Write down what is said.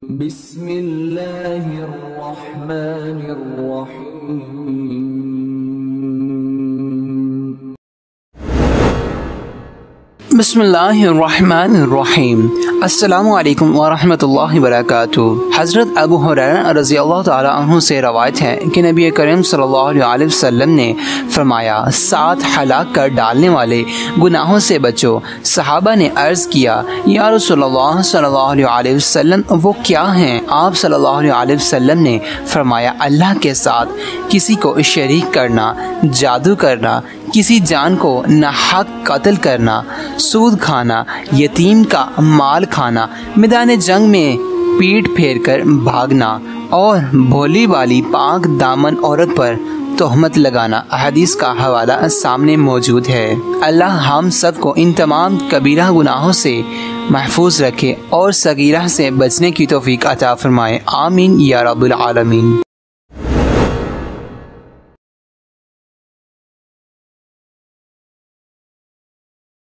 बिस्मिल्लाहिर्रहमानिर्रहीम। बिस्मिल्लाहिर्रहमानिर्रहीम। अस्सलामु अलैकुम वरहमतुल्लाहि वबरकातुहू। हज़रत अबू हुरैरा रज़ियल्लाहु ताला अन्हु से रवायत है कि नबी करीम सल्लल्लाहु अलैहि वसल्लम ने फरमाया, 7 हलाक कर डालने वाले गुनाहों से बचो। सहाबा ने अर्ज़ किया, या रसूलल्लाह सल्लल्लाहु अलैहि वसल्लम वो क्या हैं? आप सल्लल्लाहु अलैहि वसल्लम ने फरमाया, अल्लाह के साथ किसी को शरीक करना, जादू करना, किसी जान को नाहक कत्ल करना, सूद खाना, यतीम का माल खाना, मैदान जंग में पीठ फेर कर भागना और भोली वाली पाक दामन औरत पर तोहमत लगाना। हदीस का हवाला सामने मौजूद है। अल्लाह हम सब को इन तमाम कबीरा गुनाहों से महफूज रखे और सगीरा से बचने की तौफीक अता फरमाए। आमीन या रब्बुल आलमीन।